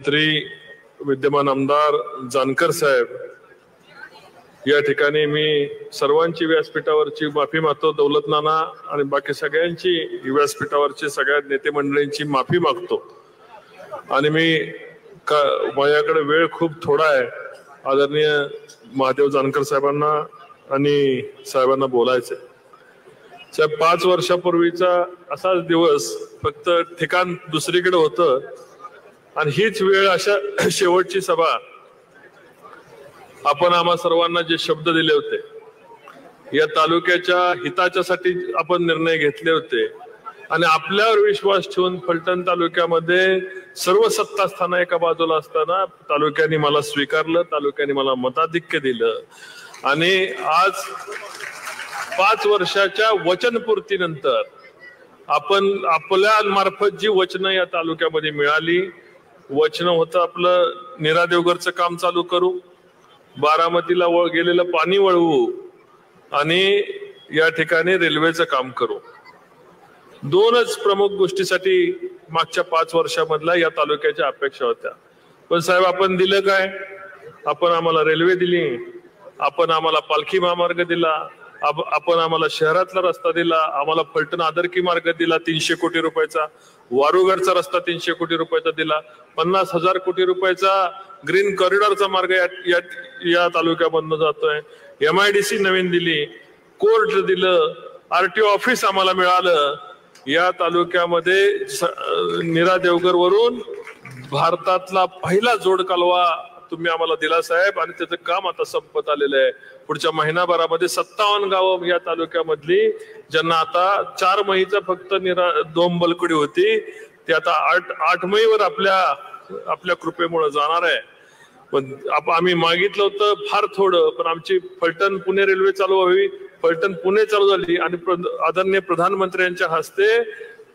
मंत्री विद्यमान आमदार जानकर साहेब, या ठिकाणी मी सर्वांची व्यासपीठावरची माफी मागतो. दौलत नाना आणि बाकी सगळ्यांची व्यासपीठावरची सगळ्या नेते मंडळींची माफी मागतो. आणि माझ्याकडे वेळ खूप थोडा आहे. आदरणीय महादेव जानकर साहेबांना आणि साहेबांना बोलायचंय. साहेब, 5 वर्षापूर्वीचा असाच दिवस, फक्त ठिकाण दुसरीकडे होतं आणि हीच वेळ, अशा शेवटची सभा. आपण आम्हा सर्वांना जे शब्द दिले होते, या तालुक्याच्या हिताच्यासाठी आपण निर्णय घेतले होते आणि आपल्यावर विश्वास ठेवून फलटण तालुक्यामध्ये सर्व सत्तास्थानं एका बाजूला असताना तालुक्याने मला स्वीकारलं, तालुक्याने मला मताधिक्य दिलं. आणि आज 5 वर्षाच्या वचनपूर्तीनंतर आपण आपल्या मार्फत जी वचनं या तालुक्यामध्ये मिळाली, वचन होतं आपलं नीरा देवघरचं काम चालू करू, बारामतीला गेलेलं पाणी वळवू आणि या ठिकाणी रेल्वेचं काम करू. 2च प्रमुख गोष्टीसाठी मागच्या 5 वर्षामधल्या या तालुक्याच्या अपेक्षा होत्या. पण साहेब, आपण दिलं काय? आपण आम्हाला रेल्वे दिली, आपण आम्हाला पालखी महामार्ग दिला, आपण आम्हाला शहरातला रस्ता दिला, आम्हाला फलटण आदरकी मार्ग दिला 300 कोटी रुपयाचा, वारुगडचा रस्ता 300 कोटी रुपयाचा दिला, 50,000 कोटी रुपयाचा ग्रीन कॉरिडॉरचा मार्ग या तालुक्यामधून जातोय. MIDC नवीन दिली, कोर्ट दिलं, RTO ऑफिस आम्हाला मिळालं. या तालुक्यामध्ये नीरा देवघर वरून भारतातला पहिला जोड कालवा तुम्ही आम्हाला दिला साहेब, आणि त्याचं काम आता संपत आलेलं आहे. पुढच्या महिनाभरामध्ये 57 गावं या तालुक्यामधली, ज्यांना आता 4 मईचा फक्त डोंबलकडी होती, ती आता 8 मईवर आपल्या कृपेमुळे जाणार आहे. पण आम्ही मागितलं होतं फार थोडं, पण आमची फलटण पुणे रेल्वे चालू व्हावी, फलटण पुणे चालू झाली आणि आदरणीय प्रधानमंत्र्यांच्या हस्ते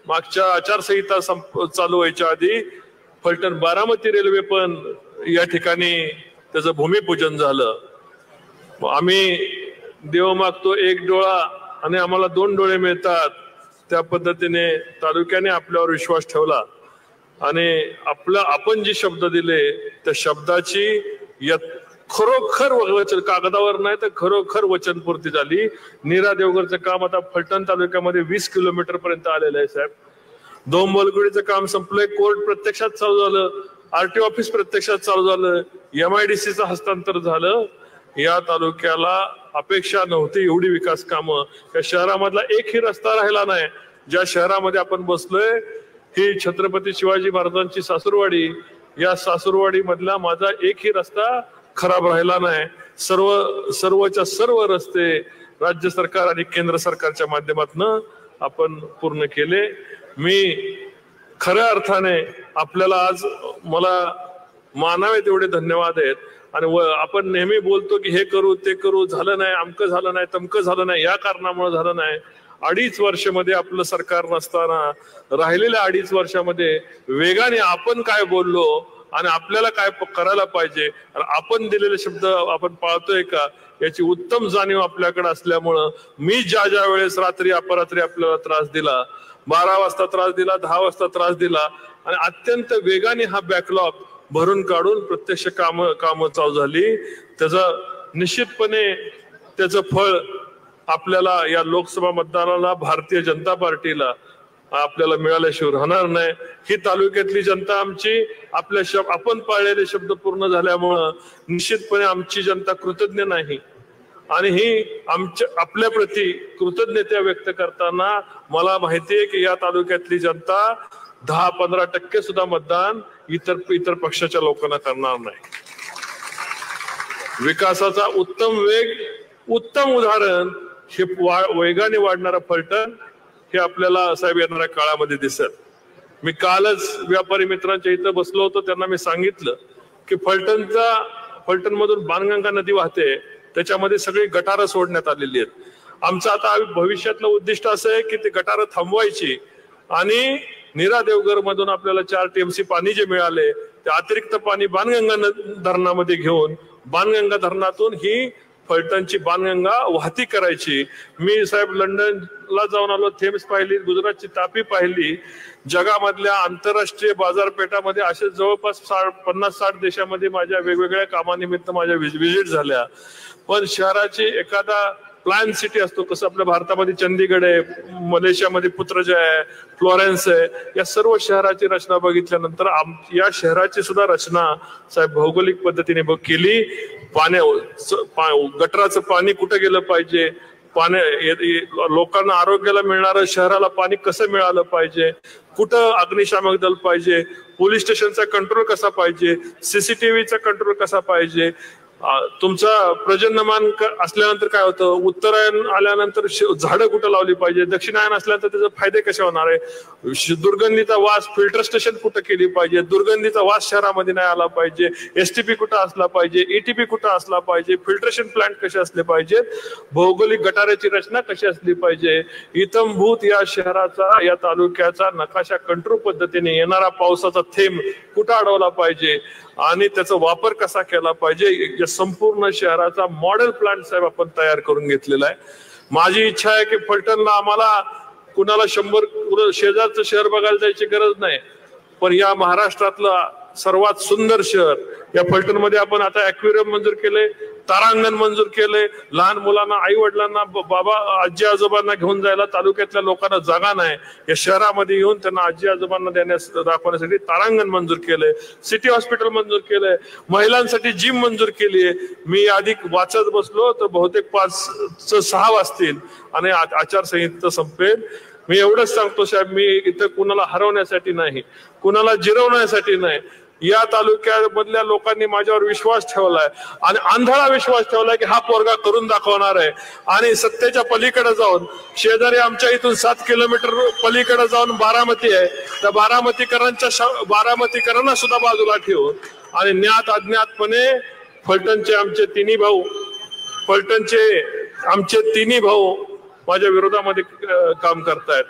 मागच्या आचारसंहिता चालू व्हायच्या आधी फलटण बारामती रेल्वे पण या ठिकाणी त्याचं भूमिपूजन झालं. आम्ही देव मागतो 1 डोळा आणि आम्हाला 2 डोळे मिळतात. त्या पद्धतीने तालुक्याने आपल्यावर विश्वास ठेवला आणि आपण जे शब्द दिले त्या शब्दाची खरोखर वचन, कागदावर नाही तर खरोखर वचनपूर्ती झाली. नीरा देवघरचं काम आता फलटण तालुक्यामध्ये 20 किलोमीटर पर्यंत आलेलं आहे साहेब. डोंबलगुडीचं काम संपलंय, कोर्ट प्रत्यक्षात चालू झालं, RTO ऑफिस प्रत्यक्षात चालू झालं, MIDCचं हस्तांतर झालं. या तालुक्याला अपेक्षा नव्हती एवढी विकास कामं. या शहरामधला एकही रस्ता राहिला नाही. ज्या शहरामध्ये आपण बसलोय ही छत्रपती शिवाजी महाराजांची सासूरवाडी, या सासूरवाडी मधला माझा एकही रस्ता खराब राहिला नाही. सर्वच्या सर्व रस्ते राज्य सरकार आणि केंद्र सरकारच्या माध्यमातून आपण पूर्ण केले. मी खऱ्या अर्थाने आपल्याला आज मला मानावे तेवढे धन्यवाद आहेत. आणि आपण नेहमी बोलतो की हे करू ते करू, झालं नाही, अमकं झालं नाही, तमकं झालं नाही, या कारणामुळे झालं नाही. 2.5 वर्षामध्ये आपलं सरकार नसताना राहिलेल्या 2.5 वर्षामध्ये वेगाने आपण काय बोललो आणि आपल्याला काय करायला पाहिजे, आपण दिलेले शब्द आपण पाळतोय का, याची उत्तम जाणीव आपल्याकडे असल्यामुळं मी ज्या वेळेस रात्री अपरात्री आपल्याला त्रास दिला, 12 वाजता त्रास दिला, 10 वाजता त्रास दिला आणि अत्यंत वेगाने हा बॅकलॉग भरून काढून प्रत्यक्ष कामं चालू झाली. त्याचं निश्चितपणे त्याचं फळ आपल्याला या लोकसभा मतदानाला भारतीय जनता पार्टीला आपल्याला मिळाल्याशिवाय राहणार नाही. ही तालुक्यातली जनता आमची आपण पाळलेले शब्द पूर्ण झाल्यामुळं निश्चितपणे आमची जनता कृतज्ञ नाही. आणि ही आपल्या प्रती कृतज्ञता व्यक्त करताना मला माहितीये की या तालुक्यातली जनता 10-15% सुद्धा मतदान इतर पक्षाच्या लोकांना करणार नाही. विकासाचा उत्तम वेग, उत्तम उदाहरण हे वेगाने वाढणारा फलटण हे आपल्याला साहेब येणाऱ्या काळामध्ये दिसेल. मी कालच व्यापारी मित्रांच्या इथं बसलो होतो, त्यांना मी सांगितलं की फलटण मधून बाणगंगा नदी वाहते, त्याच्यामध्ये सगळी गटारं सोडण्यात आलेली आहेत. आमचं आता भविष्यातलं उद्दिष्ट असं आहे की ते गटारं थांबवायची आणि नीरा देवघर मधून आपल्याला 4 TMC पाणी जे मिळाले ते अतिरिक्त पाणी बाणगंगा धरणामध्ये घेऊन बाणगंगा धरणातून ही फलटणची बाणगंगा वाहती करायची. मी साहेब लंडनला जाऊन आलो, थेम्स पाहिली, गुजरातची तापी पाहिली. जगामधल्या आंतरराष्ट्रीय बाजारपेठामध्ये असे जवळपास 50-60 देशामध्ये माझ्या वेगवेगळ्या कामानिमित्त माझ्या व्हिजिट झाल्या. पण शहराची एखादा प्लॅन सिटी असतो, कसं आपल्या भारतामध्ये चंदीगड आहे, मलेशियामध्ये पुत्रजय आहे, फ्लोरेन्स आहे, या सर्व शहराची रचना बघितल्यानंतर या शहराची सुद्धा रचना साहेब भौगोलिक पद्धतीने केली. गटराचं पाणी कुठं गेलं पाहिजे, लोकांना आरोग्याला मिळणारं शहराला पाणी कसं मिळालं पाहिजे, कुठं अग्निशामक दल पाहिजे, पोलीस स्टेशनचा कंट्रोल कसा पाहिजे, सीसीटीव्हीचा कंट्रोल कसा पाहिजे. तुमचा प्रजन्यमान असल्यानंतर काय होतं, उत्तरायण आल्यानंतर झाडं कुठं लावली पाहिजे, दक्षिणायन असल्यानंतर त्याचे फायदे कसे होणार आहे, दुर्गंधीचा वास फिल्टर स्टेशन कुठं केली पाहिजे, दुर्गंधीचा वास शहरामध्ये नाही आला पाहिजे, एसटीपी कुठं असला पाहिजे, एटीपी कुठं असला पाहिजे, फिल्ट्रेशन प्लांट कसे असले पाहिजेत, भौगोलिक गटाराची रचना कशी असली पाहिजे, इत्थंभूत या शहराचा या तालुक्याचा नकाशा कंट्रोल पद्धतीने येणारा पावसाचा थेंब कुठं अडवला पाहिजे आणि त्याचा वापर कसा केला पाहिजे, या संपूर्ण शहराचा मॉडेल प्लॅन साहेब आपण तयार करून घेतलेला आहे. माझी इच्छा आहे की फलटणला आम्हाला कुणाला 100 शेजारचं शहर बघायला जायची गरज नाही, पण या महाराष्ट्रातलं सर्वात सुंदर शहर या फलटणमध्ये आपण आता ॲक्वेरियम मंजूर केले, तारांगण मंजूर केले. लहान मुलांना, आई वडिलांना, बाबा आजी आजोबांना घेऊन जायला तालुक्यातल्या लोकांना जागा नाही, या शहरामध्ये येऊन त्यांना आजी आजोबांना दाखवण्यासाठी तारांगण मंजूर केले, सिटी हॉस्पिटल मंजूर केलंय, महिलांसाठी जिम मंजूर केली आहे. मी आधी वाचत बसलो तर बहुतेक 5-6 वाजतील आणि आचारसंहिता संपेल. मी एवढंच सांगतो साहेब, मी इथं कुणाला हरवण्यासाठी नाही, कुणाला जिरवण्यासाठी नाही, या तालुक्यामधल्या लोकांनी माझ्यावर विश्वास ठेवलाय आणि आंधळा विश्वास ठेवलाय की हा पोरगा करून दाखवणार आहे. आणि सत्तेच्या पलीकडे जाऊन, शेजारी आमच्या इथून 7 किलोमीटर पलीकडे जाऊन बारामती आहे, त्या बारामतीकरांना सुद्धा बाजूला ठेवून आणि ज्ञात अज्ञातपणे फलटणचे आमचे तिन्ही भाऊ माझ्या विरोधामध्ये काम करतायत.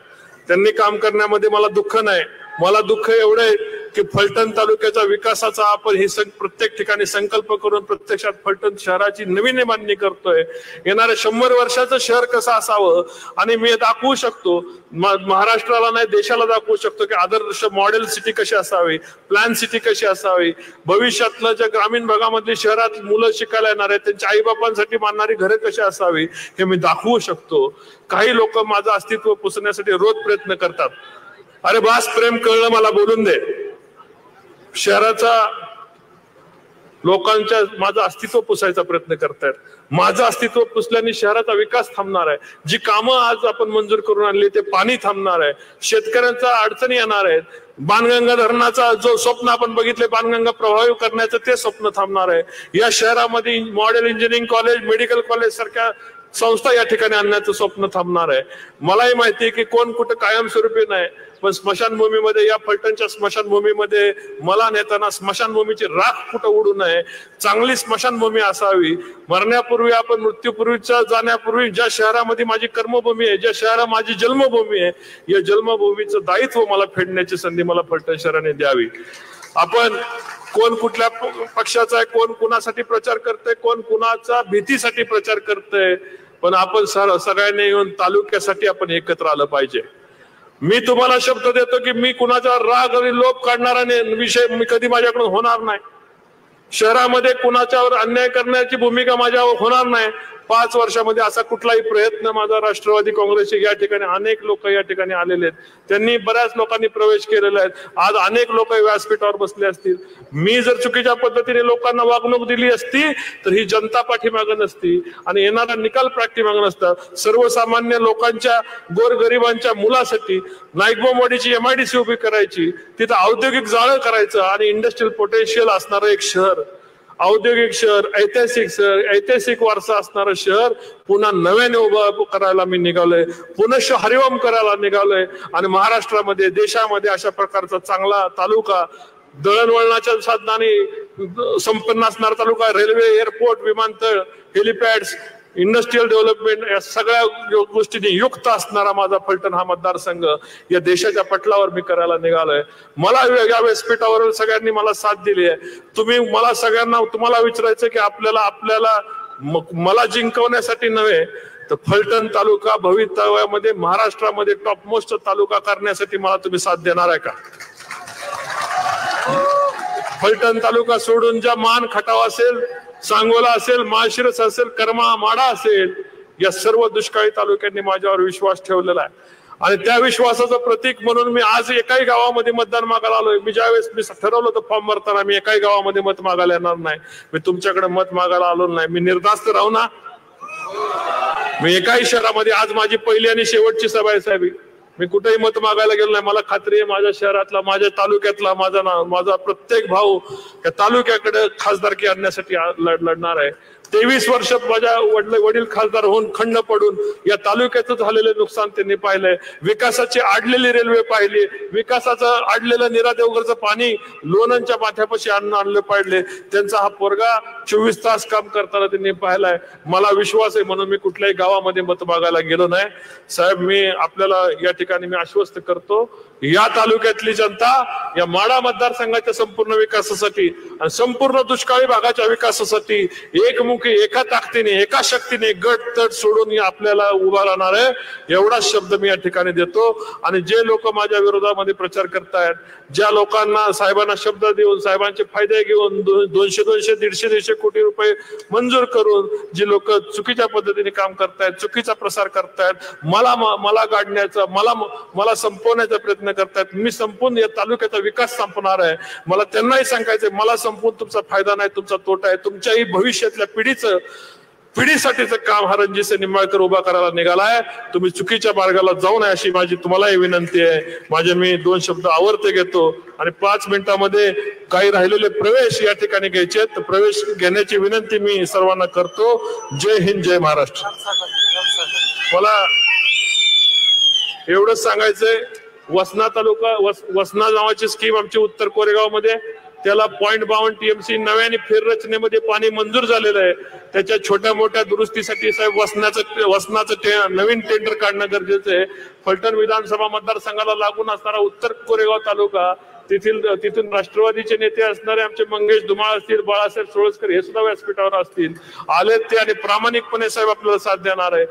त्यांनी काम करण्यामध्ये मला दुःख नाही. मला दुःख एवढं आहे की फलटण तालुक्याच्या विकासाचा आपण हे प्रत्येक ठिकाणी संकल्प करून प्रत्यक्षात फलटण शहराची नवीन मांडणी करतोय. येणाऱ्या 100 वर्षाचं शहर कसं असावं आणि मी दाखवू शकतो, महाराष्ट्राला नाही देशाला दाखवू शकतो की आदर्श मॉडेल सिटी कशी असावी, प्लॅन सिटी कशी असावी, भविष्यातलं ज्या ग्रामीण भागामधली शहरात मुलं शिकायला येणार आहेत त्यांच्या आईबापांसाठी मानणारी घरे कशी असावी हे मी दाखवू शकतो. काही लोक माझं अस्तित्व पुसण्यासाठी रोज प्रयत्न करतात. अरे बास, प्रेम कळलं, मला बोलून दे. शहराचा लोकांच्या माझं अस्तित्व पुसायचा प्रयत्न करतायत. माझं अस्तित्व पुसल्याने शहराचा विकास थांबणार आहे. जी कामं आज आपण मंजूर करून आणली ते पाणी थांबणार आहे. शेतकऱ्यांचा अडचणी येणार आहेत. बाणगंगा धरणाचा जो स्वप्न आपण बघितले, बाणगंगा प्रभावी करण्याचं ते स्वप्न थांबणार आहे. या शहरामध्ये model engineering college, medical college सारख्या संस्था या ठिकाणी आणण्याचं स्वप्न थांबणार आहे. मलाही माहिती आहे की कोण कुठं कायमस्वरूपी नाही, पण स्मशानभूमीमध्ये, या फलटणच्या स्मशानभूमीमध्ये मला नेताना स्मशानभूमीची राख कुठं उडू नये, चांगली स्मशानभूमी असावी. मरण्यापूर्वी, आपण मृत्यूपूर्वीच्या जाण्यापूर्वी ज्या शहरामध्ये माझी कर्मभूमी आहे, ज्या शहरात माझी जन्मभूमी आहे, या जन्मभूमीचं दायित्व मला फेडण्याची संधी मला फलटण शहराने द्यावी. आपण कोण कुठल्या पक्षाचा आहे, कोण कुणासाठी प्रचार करते, कोण कुणाचा भीतीसाठी प्रचार करते, पण आपण सगळ्यांनी येऊन तालुक्यासाठी आपण एकत्र आलं पाहिजे. मी तुम्हाला शब्द देतो की मी कुणाच्यावर राग आणि लोभ काढणारा विषय मी कधी माझ्याकडून होणार नाही. शहरामध्ये कुणाच्यावर अन्याय करण्याची भूमिका माझ्यावर होणार नाही. 5 वर्षामध्ये असा कुठलाही प्रयत्न माझा राष्ट्रवादी काँग्रेसचे या ठिकाणी अनेक लोक या ठिकाणी आलेले आहेत, त्यांनी बऱ्याच लोकांनी प्रवेश केलेला आहे. आज अनेक लोक व्यासपीठावर बसले असतील. मी जर चुकीच्या पद्धतीने लोकांना वागणूक दिली असती तर ही जनता पाठीमागे नसती आणि येणारा निकाल पाठीमागे नसता. सर्वसामान्य लोकांच्या, गोरगरिबांच्या मुलासाठी नाईकबोमवाडीची MIDC उभी करायची, तिथं औद्योगिक जाळं करायचं आणि इंडस्ट्रियल पोटेन्शियल असणारं एक शहर, औद्योगिक शहर, ऐतिहासिक वारसा असणारं शहर पुन्हा नव्याने उभं करायला मी निघालोय, पुनश्च हरिओम करायला निघालोय. आणि महाराष्ट्रामध्ये, देशामध्ये अशा प्रकारचा चांगला तालुका, दळणवळणाच्या साधनाने संपन्न असणारा तालुका, रेल्वे, एअरपोर्ट, विमानतळ, हेलिपॅड्स, इंडस्ट्रियल डेव्हलपमेंट, या सगळ्या गोष्टींनी युक्त असणारा माझा फलटण हा मतदारसंघ या देशाच्या पटलावर मी करायला निघालोय. मला या व्यासपीठावर सगळ्यांनी मला साथ दिली आहे. तुम्ही मला सगळ्यांना तुम्हाला विचारायचं की आपल्याला मला जिंकवण्यासाठी नव्हे तर फलटण तालुका भवितव्यामध्ये महाराष्ट्रामध्ये टॉप मोस्ट तालुका करण्यासाठी मला तुम्ही साथ देणार आहे का? फलटण तालुका सोडून ज्या मान, खटाव असेल, सांगोला असेल, माळशिरस असेल, कर्मा, माडा असेल, या सर्व दुष्काळी तालुक्यांनी माझ्यावर विश्वास ठेवलेला आहे आणि त्या विश्वासाचं प्रतीक म्हणून मी आज एकाही गावामध्ये मतदान मागायला आलोय. मी ज्यावेळेस मी ठरवलं होतं फॉर्म भरताना मी एकाही गावामध्ये मत मागायला येणार नाही. मी तुमच्याकडे मत मागायला आलो नाही. मी निर्धास्त राहू ना. मी एकाही शहरामध्ये आज माझी पहिली आणि शेवटची सभा आहे साहेब. मी कुठेही मत मागायला गेलो नाही. मला खात्री आहे माझ्या शहरातला, माझ्या तालुक्यातला माझा प्रत्येक भाऊ या तालुक्याकडे खासदारकी आणण्यासाठी लढणार आहे. 23 वर्षात माझ्या वडील खासदार होऊन खंड पडून या तालुक्याचं झालेलं नुकसान त्यांनी पाहिलंय. विकासाची आडलेली रेल्वे पाहिली, विकासाचं आडलेलं नीरा देवघरचं पाणी लोणंदच्या माथ्यापाशी आणलं पाहिजे. त्यांचा हा पोरगा 24 तास काम करताना त्यांनी पाहिलाय. मला विश्वास आहे म्हणून मी कुठल्याही गावामध्ये मत मागायला गेलो नाही. साहेब, मी आपल्याला या ठिकाणी मी आश्वस्त करतो, या तालुक्यातली जनता या माढा मतदारसंघाच्या संपूर्ण विकासासाठी आणि संपूर्ण दुष्काळी भागाच्या विकासासाठी एकमुखी, एका ताकदीने, एका शक्तीने गट तट सोडून आपल्याला उभा राहणार आहे, एवढाच शब्द मी या ठिकाणी देतो. आणि जे लोक माझ्या विरोधामध्ये प्रचार करतायत, ज्या लोकांना साहेबांना शब्द देऊन, साहेबांचे फायदे घेऊन 200, 150 कोटी रुपये मंजूर करून जी लोक चुकीच्या पद्धतीने काम करतायत, चुकीचा प्रसार करतायत, मला गाडण्याचा, मला संपवण्याचा प्रयत्न करतायत. मी संपून या तालुक्याचा विकास संपणार आहे. मला त्यांनाही सांगायचंय, मला संपून तुमचा फायदा नाही, तुमचा तोटा आहे. तुमच्याही भविष्यातल्या पिढीसाठीचं काम हा रणजित निंबाळकर उभा करायला निघालाय. तुम्ही चुकीच्या मार्गाला जाऊ नये अशी माझी तुम्हालाही विनंती आहे. मी 2 शब्द आवर्ते घेतो आणि 5 मिनिटांमध्ये काही राहिलेले प्रवेश या ठिकाणी घ्यायचे, तर प्रवेश घेण्याची विनंती मी सर्वांना करतो. जय हिंद, जय महाराष्ट्र. मला एवढंच सांगायचंय, वसना तालुका, वसना नावाची स्कीम आमची उत्तर कोरेगाव मध्ये, त्याला 0.52 TMC नव्याने फेररचनेमध्ये पाणी मंजूर झालेलं आहे. त्याच्या छोट्या मोठ्या दुरुस्तीसाठी साहेब वसनाचं नवीन टेंडर काढणं गरजेचं आहे. फलटण विधानसभा मतदारसंघाला लागून असणारा उत्तर कोरेगाव तालुका, तिथून राष्ट्रवादीचे नेते असणारे आमचे मंगेश धुमाळ असतील, बाळासाहेब सोळसकर हे सुद्धा व्यासपीठावर असतील, आले ते आणि प्रामाणिकपणे साहेब आपल्याला साथ देणार आहे.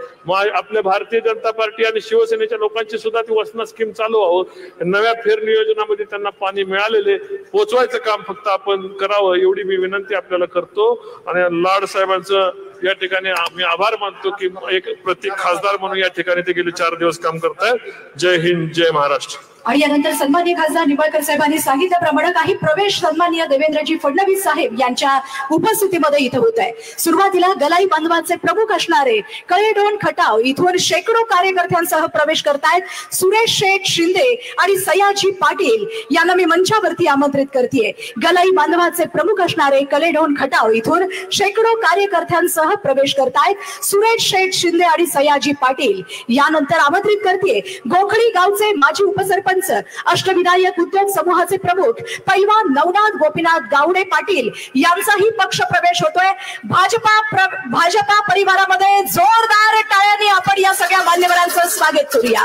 आपल्या भारतीय जनता पार्टी आणि शिवसेनेच्या लोकांची सुद्धा ती वसना स्कीम चालू आहोत. नव्या फेर नियोजनामध्ये त्यांना पाणी मिळालेले पोचवायचं काम फक्त आपण करावं, एवढी मी विनंती आपल्याला करतो. आणि लाड साहेबांचं या ठिकाणी आम्ही आभार मानतो की एक प्रत्येक खासदार म्हणून या ठिकाणी ते गेले 4 दिवस काम करतायत. जय हिंद, जय महाराष्ट्र. आणि यानंतर सन्माननीय खासदार निंबाळकर साहेबांनी सांगितल्याप्रमाणे काही प्रवेश सन्माननीय देवेंद्रजी फडणवीस साहेब यांच्या उपस्थितीमध्ये इथं होत आहे. सुरुवातीला गलाई बांधवाचे प्रमुख असणारे कळेडोन खटाव इथून शेकडो कार्यकर्त्यांसह प्रवेश करतायत सुरेश शेठ शिंदे आणि सयाजी पाटील यांना मी मंचावरती आमंत्रित करतेय. गलाई बांधवाचे प्रमुख असणारे कळेडोन खटाव इथून शेकडो कार्यकर्त्यांसह प्रवेश करतायत सुरेश शेठ शिंदे आणि सयाजी पाटील. यानंतर आमंत्रित करतेय गोखळी गावचे माजी उपसरपंच अष्टविनायक उद्योग समूहाचे प्रमुख पैलवान नवनाथ गोपीनाथ गावडे पाटील यांचाही पक्ष प्रवेश होतोय. भाजपा परिवारामध्ये जोरदार टाळ्यांनी आपण या सगळ्या मान्यवरांचं स्वागत करूया.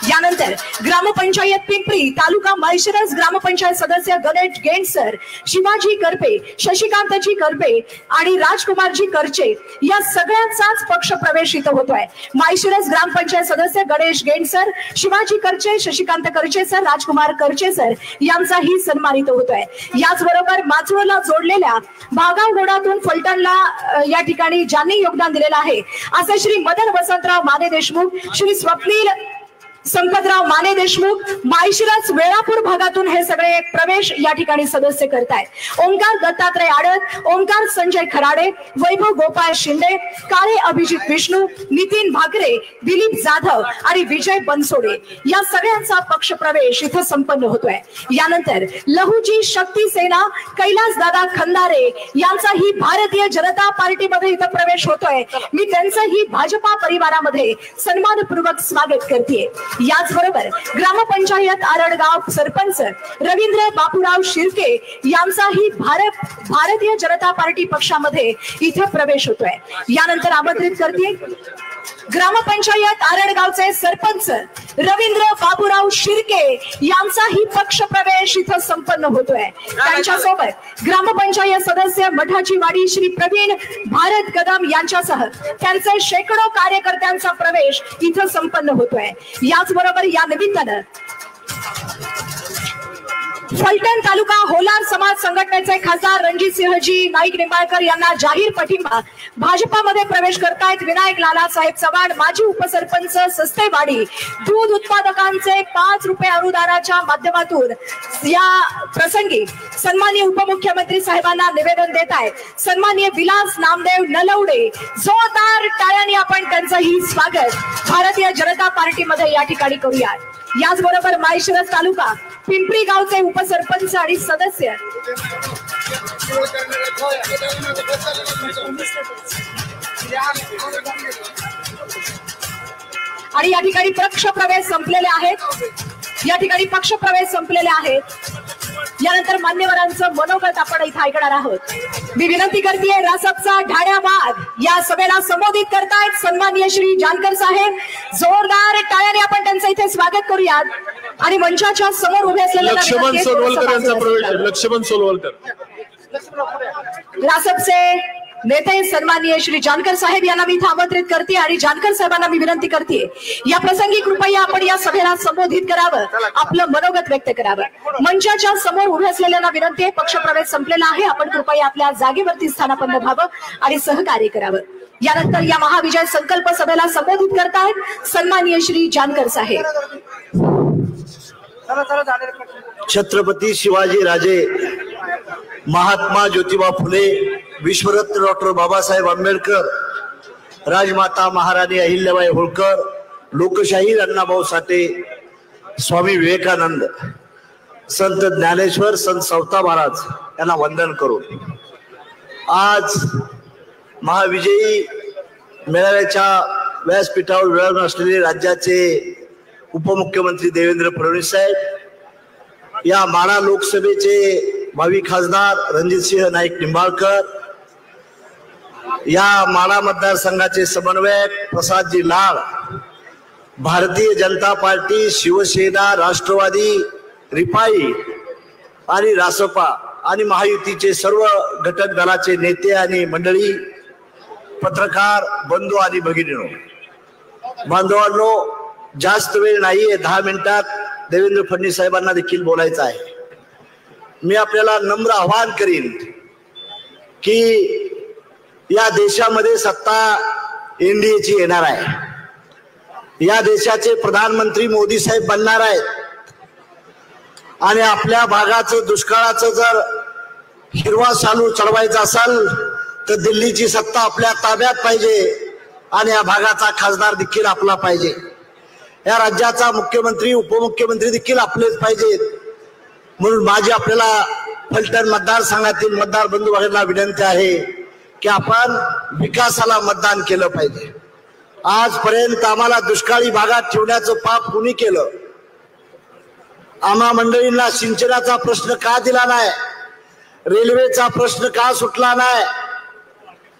यानंतर ग्रामपंचायत पिंपरी तालुका माळशिरस ग्रामपंचायत सदस्य गणेश गेंडसर, शिवाजी करपे, शशिकांतजी करपे आणि राजकुमारजी करचे या सगळ्यांचाच पक्ष प्रवेश इथं होतोय. माळशिरस ग्रामपंचायत सदस्य गणेश गेंडसर, शिवाजी करचे, शशिकांत करचे सर, राजकुमार करचे सर यांचाही सन्मानित होतोय. याचबरोबर माचवडला जोडलेल्या भागावगोडातून फलटणला या ठिकाणी ज्यांनी योगदान दिलेलं आहे असे श्री मदन वसंतराव माने देशमुख, श्री स्वप्नील संपतराव माने देशमुख, माळशिरस वेळापूर भागातून हे सगळे प्रवेश या ठिकाणी सदस्य करतायत. ओंकार दत्तात्रय आडत, ओंकार संजय खराडे, वैभव गोपाळ शिंदे, काळे अभिजित विष्णू, नितीन भाकरे, दिलीप जाधव आणि विजय बनसोडे या सगळ्यांचा पक्ष प्रवेश इथं संपन्न होतोय. यानंतर लहुजी शक्ती सेना कैलास दादा खंदारे यांचाही भारतीय जनता पार्टीमध्ये इथं प्रवेश होतोय. मी त्यांचंही भाजपा परिवारामध्ये सन्मानपूर्वक स्वागत करते. याचबरोबर ग्रामपंचायत आरडगाव सरपंच रवींद्र बापूराव शिर्के यांचाही भारतीय जनता पार्टी पक्षामध्ये इथे प्रवेश होतोय. यानंतर आमंत्रित करते ग्रामपंचायत आरणगावचे सरपंच रवींद्र बाबूराव शिर्के यांचाही पक्ष प्रवेश इथं संपन्न होतोय। त्यांच्यासोबत ग्रामपंचायत सदस्य मठाची वाडी श्री प्रवीण भारत कदम यांच्यासह त्यांचे शेकडो कार्यकर्त्यांचा प्रवेश इथं संपन्न होतोय। याचबरोबर या निमित्तानं फलटण तालुका होलार समाज संघटनेचे खासदार रणजितसिंहजी नाईक निंबाळकर यांना जाहीर पाठिंबा। भाजपामध्ये प्रवेश करतायत विनायक लालासाहेब चव्हाण माजी उपसरपंच सस्तेवाडी। दूध उत्पादकांचे 5 रुपये अनुदानाच्या माध्यमातून या प्रसंगी सन्माननीय उपमुख्यमंत्री साहेबांना निवेदन देत आहेत सन्माननीय विलास नामदेव नलवडे। जोरदार टाळ्यांनी आपण त्यांचंही स्वागत भारतीय जनता पार्टीमध्ये या ठिकाणी करूया। याचबरोबर माळशिरस तालुका पिंपरी गावचे उपसरपंच आणि सदस्य आणि या ठिकाणी पक्ष प्रवेश संपलेले आहेत। या ठिकाणी पक्ष प्रवेश संपलेले आहेत। यानंतर मान्यवरांचं मनोगत आपण इथे ऐकणार आहोत। मी विनंती करते रासपचा ढाण्या वाघ या सभेला संबोधित करतायत सन्माननीय श्री जानकर साहेब। जोरदार टाळ्याने आपण त्यांचं इथे स्वागत करूयात आणि मंचाच्या समोर उभे असलेले लक्ष्मण सोलवलकर यांचा प्रवेश लक्ष्मण सोलवलकर रासपचे नेते सन्माननीय श्री जानकर साहेब यांना मी इथे आमंत्रित करते आणि जानकर साहेबांना मी विनंती करते या प्रसंगी कृपया आपण या सभेला संबोधित करावं आपलं मनोगत व्यक्त करावं। मंचाच्या समोर उभे असलेल्यांना विनंती आहे पक्ष प्रवेश संपलेला आहे आपण कृपया आपल्या जागेवरती स्थानापन्न व्हावं आणि सहकार्य करावं। यानंतर या महाविजय संकल्प सभेला संबोधित करतायत सन्माननीय श्री जानकर साहेब। छत्रपती शिवाजी राजे महात्मा ज्योतिबा फुले विश्वरत्न डॉक्टर बाबासाहेब आंबेडकर राजमाता महाराणी अहिल्याबाई होळकर लोकशाहीर अण्णाभाऊ साठे स्वामी विवेकानंद संत ज्ञानेश्वर संत सवता महाराज यांना वंदन करून आज महाविजयी मेळाव्याच्या व्यासपीठावर विराजमान असलेले राज्याचे उपमुख्यमंत्री देवेंद्र फडणवीस साहेब या माढा लोकसभेचे भावी खासदार रणजितसिंह नाईक निंबाळकर या माढा मतदारसंघाचे समन्वयक प्रसादजी लाड भारतीय जनता पार्टी शिवसेना राष्ट्रवादी रिपाई आणि रासपा आणि महायुतीचे सर्व घटक दलाचे नेते आणि मंडळी पत्रकार बंधू आणि भगिनींनो बांधवांनो जास्त वेळ नाहीये 10 मिनिटात देवेंद्र फडणवीस साहेबांना देखील बोलायचं आहे। मी आपल्याला नम्र आवाहन करीन की या देशामध्ये सत्ता एनडीएची येणार आहे। या देशाचे प्रधानमंत्री मोदी साहेब बनणार आहेत आणि आपल्या भागाचं दुष्काळाचं जर हिरवा शालू चढवायचा असेल तर दिल्लीची सत्ता आपल्या ताब्यात पाहिजे आणि या भागाचा खासदार देखील आपला पाहिजे। या राज्याचा मुख्यमंत्री उपमुख्यमंत्री देखील आपलेच पाहिजेत। म्हणून माझी आपल्याला फलटण मतदारसंघातील मतदार बंधू भगिनींना विनंती आहे की आपण विकासाला मतदान केलं पाहिजे। आजपर्यंत आम्हाला दुष्काळी भागात ठेवण्याचं पाप कुणी केलं? आम्हा मंडळींना सिंचनाचा प्रश्न का दिला नाही? रेल्वेचा प्रश्न का सुटला नाही?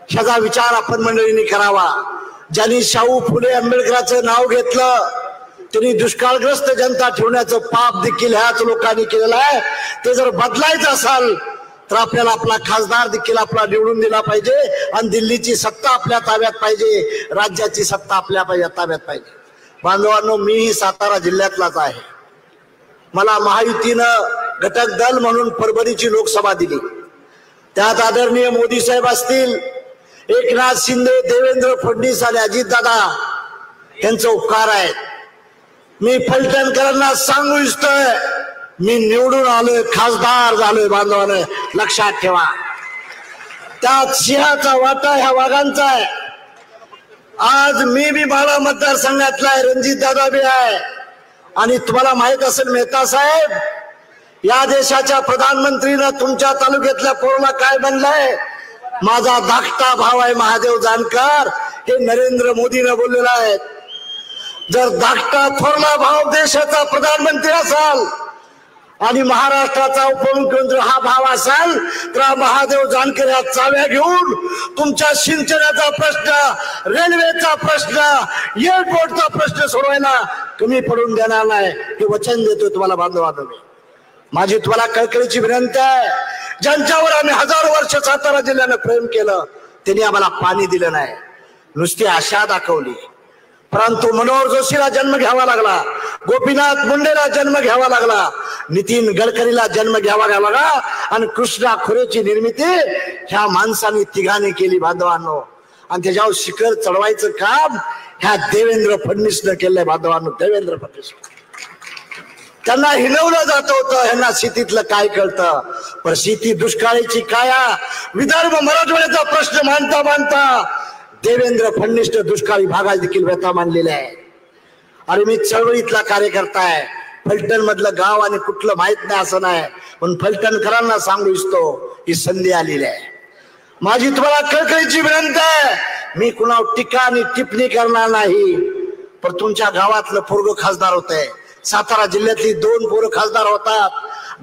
ह्याचा विचार आपण मंडळींनी करावा। ज्यांनी शाहू फुले आंबेडकरांचं नाव घेतलं त्यांनी दुष्काळग्रस्त जनता ठेवण्याचं पाप देखील ह्याच लोकांनी केलेलं आहे। ते जर बदलायचं असेल तर आपल्याला आपला खासदार देखील आपला निवडून दिला पाहिजे आणि दिल्लीची सत्ता आपल्या ताब्यात पाहिजे, राज्याची सत्ता आपल्या ताब्यात पाहिजे। बांधवांनो मीही सातारा जिल्ह्यातलाच आहे। मला महायुतीनं घटक दल म्हणून परभणीची लोकसभा दिली। त्यात आदरणीय मोदी साहेब असतील, एकनाथ शिंदे, देवेंद्र फडणवीस आणि अजितदादा यांचे उपकार आहेत। मी फलटणकरांना सांगू इच्छितोय मी निवडून आलोय, खासदार झालोय। बांधवांनो लक्षात ठेवा त्यात सिंहाचा वाटा ह्या वाघांचा आहे। आज मी बी माढा मतदारसंघातला आहे, रणजित दादा बी आहे आणि तुम्हाला माहित असेल मेहता साहेब या देशाच्या प्रधानमंत्रीनं तुमच्या तालुक्यातल्या पोरला काय बनलंय? माझा धाकटा भाव आहे महादेव जानकर, हे नरेंद्र मोदीनं बोललेलं आहे। जर धाकटा थोरला भाव देशाचा प्रधानमंत्री असाल आणि महाराष्ट्राचा उपमुख्यमंत्री हा भाव असाल तर महादेव जानकर या चाव्या घेऊन तुमच्या सिंचनाचा प्रश्न, रेल्वेचा प्रश्न, एअरपोर्टचा प्रश्न सोडवायला कमी पडून देणार नाही हे वचन देतो तुम्हाला बांधवांनो. माझी तुम्हाला कळकळीची विनंती आहे, ज्यांच्यावर आम्ही हजारो वर्ष सातारा जिल्ह्यानं प्रेम केलं त्यांनी आम्हाला पाणी दिलं नाही, नुसती आशा दाखवली. परंतु मनोहर जोशीला जन्म घ्यावा लागला, गोपीनाथ मुंडेला जन्म घ्यावा लागला, नितीन गडकरीला जन्म घ्यावा लागला आणि कृष्णा खोरेची निर्मिती ह्या माणसांनी तिघांनी केली बांधवांनो. आणि त्याच्यावर शिखर चढवायचं काम ह्या देवेंद्र फडणवीसनं केलंय बांधवांनो. देवेंद्र फडणवीस त्यांना हिनवलं जात होतं, ह्यांना शेतीतलं काय कळतं, पण शेती दुष्काळाची काया, विदर्भ मराठवाड्याचा प्रश्न मानता मानता देवेंद्र फडणवीस दुष्काळी भागात देखील व्यथा मानलेला आहे. अरे मी चळवळीतला कार्यकर्ता आहे, फलटण मधलं गाव आणि कुठलं माहित नाही असं नाही, पण फलटणकरांना सांगू इच्छितो ही संधी आलेली आहे. माझी तुम्हाला कळकळीची विनंती आहे, मी कुणावर टीका आणि टिप्पणी करणार नाही, पण तुमच्या गावातलं पोरग खासदार होत आहे, सातारा जिल्ह्यातली 2 पोरं खासदार होतात,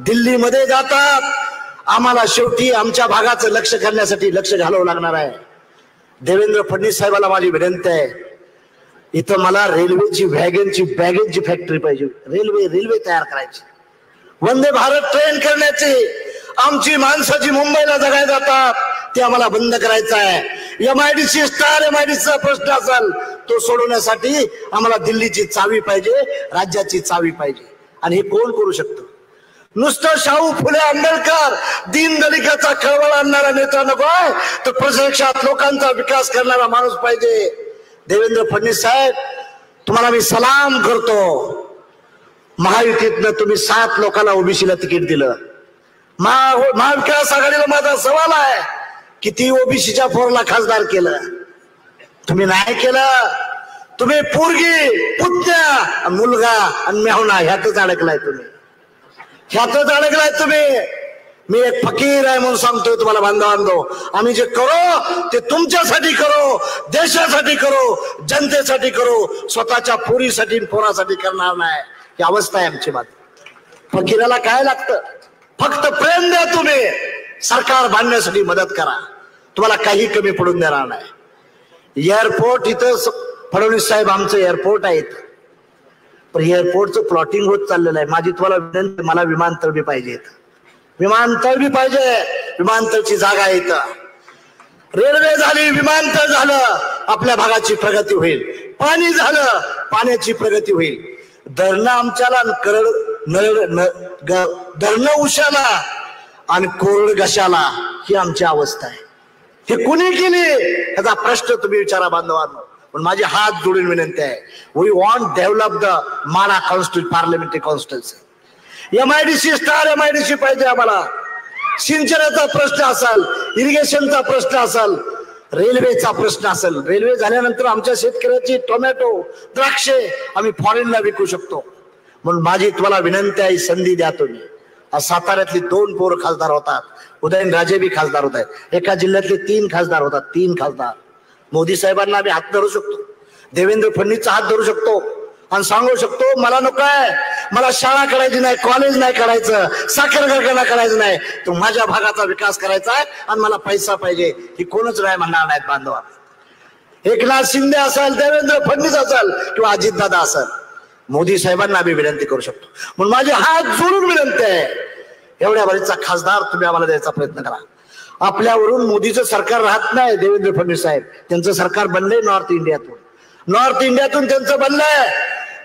दिल्लीमध्ये जातात, आम्हाला शेवटी आमच्या भागाचं लक्ष करण्यासाठी लक्ष घालावं लागणार आहे. देवेंद्र फडणवीस साहेबाला माझी विनंती आहे, इथं मला रेल्वेची वॅगनची बॅगेजची फॅक्टरी पाहिजे, रेल्वे तयार करायची, वंदे भारत ट्रेन करण्याची. आमची माणसं जी मुंबईला जगायला जातात ते आम्हाला बंद करायचं आहे. MIDC स्टार MIDCचा प्रश्न असेल तो सोडवण्यासाठी आम्हाला दिल्लीची चावी पाहिजे, राज्याची चावी पाहिजे. आणि हे कोण करू शकतं? नुसतं शाहू फुले आंबेडकर दीनदलिताचा कळवळ आणणारा नेता नकोय, तर प्रत्यक्षात लोकांचा विकास करणारा माणूस पाहिजे. देवेंद्र फडणवीस साहेब, तुम्हाला मी सलाम करतो. महायुतीतनं तुम्ही 7 लोकांना ओबीसीला तिकीट दिलं. महाविकास आघाडीला माझा सवाल आहे, किती ओबीसीच्या पोरला खासदार केलं? तुम्ही नाही केलं. तुम्ही पोरगी, पुतण्या, मुलगा आणि मेहुणा ह्यातच अडकलाय तुम्ही, ह्यातच अडकलाय तुम्ही. मी एक फकीर आहे म्हणून सांगतोय तुम्हाला बांधवांनो, आम्ही जे करो ते तुमच्यासाठी करो, देशासाठी करो, जनतेसाठी करो, स्वतःच्या पोरीसाठी पोरासाठी करणार नाही. ही अवस्था आहे आमची. बात फकीराला काय लागतं? फक्त प्रेम द्या. तुम्ही सरकार बांधण्यासाठी मदत करा, तुम्हाला काही कमी पडून देणार नाही. एअरपोर्ट इथं फडणवीस साहेब आमचं एअरपोर्ट आहे, पण एअरपोर्टचं प्लॉटिंग होत चाललेलं आहे. माझी तुम्हाला विनंती, मला विमानतळ बी पाहिजे, विमानतळ बी पाहिजे. विमानतळची जागा आहे इथं. रेल्वे झाली, विमानतळ झालं, आपल्या भागाची प्रगती होईल. पाणी झालं, पाण्याची प्रगती होईल. धरणं आमच्याला धरणं उशाला आणि कोरड घशाला, ही आमची अवस्था आहे. हे कुणी केली याचा प्रश्न तुम्ही विचारा बांधवांनो. पण माझी हात जोडून विनंती आहे, we want develop the Madha parliamentary constituency. MIDC star MIDC पाहिजे आम्हाला. सिंचनाचा प्रश्न असेल, इरिगेशनचा प्रश्न असेल, रेल्वेचा प्रश्न असेल. रेल्वे झाल्यानंतर आमच्या शेतकऱ्याची टोमॅटो, द्राक्षे आम्ही फॉरेनला विकू शकतो. म्हणून माझी तुम्हाला विनंती आहे, संधी द्या तुम्ही. आज साताऱ्यातली 2 पोरं खासदार होतात, उदयनराजे बी खासदार होत आहेत. एका जिल्ह्यातले 3 खासदार होतात, 3 खासदार. मोदी साहेबांना आम्ही हात धरू शकतो, देवेंद्र फडणवीसचा हात धरू शकतो आणि सांगू शकतो, मला नको आहे, मला शाळा करायची नाही, कॉलेज नाही करायचं, साखर कारखाना करायचं नाही, तो माझ्या भागाचा विकास करायचा आहे आणि मला पैसा पाहिजे. ही कोणच नाही म्हणणार नाहीत बांधवा. एकनाथ शिंदे असेल, देवेंद्र फडणवीस असेल किंवा अजितदादा असेल, मोदी साहेबांना आम्ही विनंती करू शकतो. म्हणून माझे हात जोडून विनंती आहे, एवढ्या बरेचसा खासदार तुम्ही आम्हाला द्यायचा प्रयत्न करा. आपल्यावरून मोदीचं सरकार राहत नाही. देवेंद्र फडणवीस साहेब, त्यांचं सरकार बनलंय नॉर्थ इंडियातून त्यांचं बनलंय.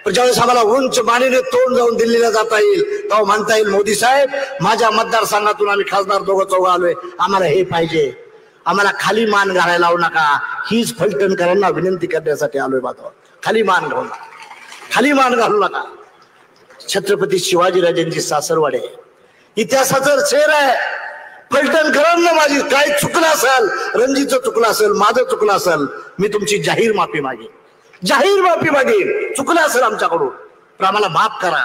ज्यावेळेस आम्हाला उंच मानेने तोंड जाऊन दिल्लीला जाता येईल तेव्हा म्हणता येईल, मोदी साहेब माझ्या मतदारसंघातून आम्ही खासदार 2-4 आलोय, आम्हाला हे पाहिजे, आम्हाला खाली मान घालायला लावू नका. हीच फलटणकरांना विनंती करण्यासाठी आलोय बाबा. खाली मान घालू नका, खाली मान घालू नका. छत्रपती शिवाजीराजांची सासरवाडी आहे, इतिहासाचं शेर आहे. फलटणकरांना माझी काय चुकलं असेल, रणजीचं चुकलं असेल, माझं चुकलं असेल, मी तुमची जाहीर माफी मागेन. चुकलं असेल आमच्याकडून तर आम्हाला माफ करा.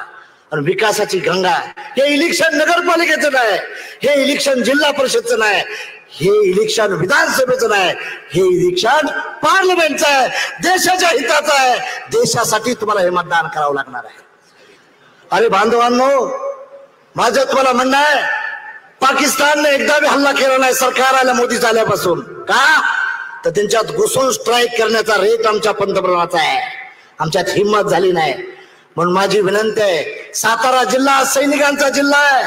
आणि विकासाची गंगा, हे इलेक्शन नगरपालिकेचं नाही, हे इलेक्शन जिल्हा परिषदचं नाही, हे इलेक्शन विधानसभेचं नाही, हे इलेक्शन पार्लमेंटचं आहे, देशाच्या हिताचं आहे. देशासाठी तुम्हाला हे मतदान करावं लागणार आहे. अरे बांधवांनो, माझं तुम्हाला म्हणणं आहे, पाकिस्तानने एकदा बी हल्ला केला नाही सरकार आल्या मोदी झाल्यापासून. का तर त्यांच्यात घुसून स्ट्राईक करण्याचा रेट आमच्या पंतप्रधानाचा आहे. आमच्यात हिंमत झाली नाही. म्हणून माझी विनंती आहे, सातारा जिल्हा सैनिकांचा जिल्हा आहे.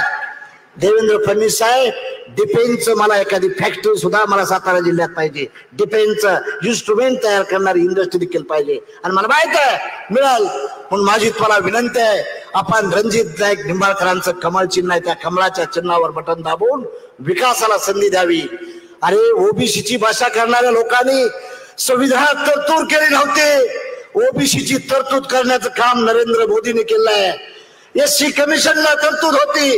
देवेंद्र फडणवीस साहेब, डिफेन्सचं मला एखादी फॅक्टरी सुद्धा मला सातारा जिल्ह्यात पाहिजे. डिफेन्सचं इन्स्ट्रुमेंट तयार करणारी इंडस्ट्री देखील पाहिजे आणि मला माहित आहे मिळेल. म्हणून माझी तुम्हाला विनंती आहे, आपण रणजित नाईक निंबाळकरांचं कमळ चिन्ह आहे, त्या कमळाच्या चिन्हावर बटन दाबून विकासाला संधी द्यावी. अरे ओबीसीची भाषा करणाऱ्या लोकांनी संविधानात तरतूद केली नव्हती. ओबीसीची तरतूद करण्याचं काम नरेंद्र मोदींनी केलं आहे. एससी कमिशनला तरतूद होती,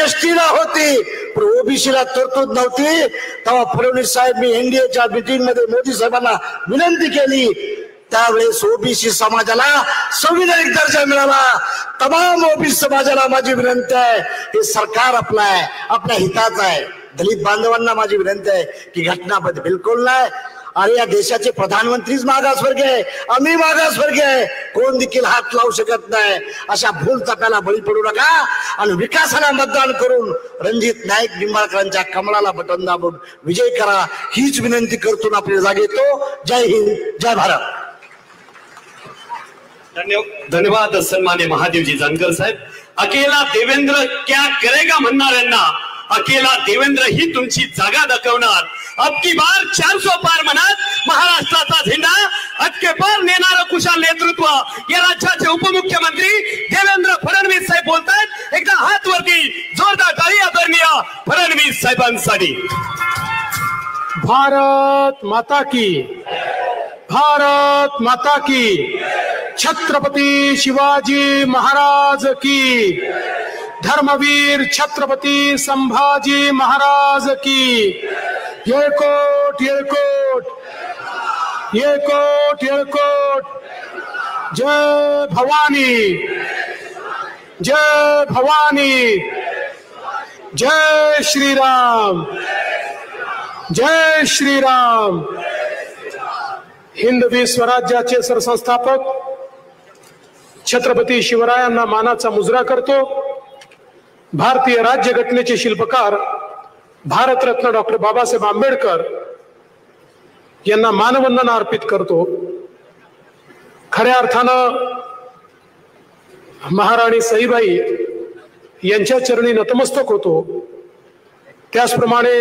एसटीला होती, पण ओबीसीला तरतूद नव्हती. तेव्हा फडणवीस साहेब मी एनडीएच्या मीटिंग मध्ये मोदी साहेबांना विनंती केली, त्यावेळेस ओबीसी समाजाला संविधानिक दर्जा मिळाला. तमाम ओबीसी समाजाला माझी विनंती आहे, हे सरकार आपलं आहे, आपल्या हिताचं आहे. दलित बांधवांना माझी विनंती आहे की घटनाबद्ध बिलकुल नाही. अरे या देशाचे प्रधानमंत्रीच मागासवर्गीय आहे, आम्ही मागासवर्गीय आहे, कोण देखील हात लावू शकत नाही. अशा भूल तप्याला बळी पडू नका आणि विकासाला मतदान करून रणजित नाईक निंबाळकरांच्या कमळाला बटन दाबून विजय करा, हीच विनंती करतो आपल्या जागे येतो. जय हिंद, जय भारत. धन्यवाद सन्मान्य महादेवजी जानकर साहेब. अकेला देवेंद्र क्या करेगा म्हणणाऱ्यांना अकेला देवेंद्र ही तुमची जागा दाखवणार. अब की बार 400 पार म्हणत महाराष्ट्राचा झेंडा अटके पार नेणारं कुशल नेतृत्व या राज्याचे उपमुख्यमंत्री देवेंद्र फडणवीस साहेब बोलतात. एकदा हात वरती, जोरदार टाळी आदरणीय फडणवीस साहेबांसाठी. भारत माता की, भारत माता की, छत्रपती शिवाजी महाराज की, धर्मवीर छत्रपती संभाजी महाराज की. येळकोट येळकोट येळकोट येळकोट. जय भवानी, जय भवानी, जय श्रीराम, जय श्रीराम. हिंदवी स्वराज्याचे सरसंस्थापक छत्रपती शिवरायांना मानाचा मुजरा करतो. भारतीय राज्यघटनेचे शिल्पकार भारतरत्न डॉक्टर बाबासाहेब आंबेडकर यांना मानवंदना अर्पित करतो. खऱ्या अर्थानं महाराणी सईबाई यांच्या चरणी नतमस्तक होतो. त्याचप्रमाणे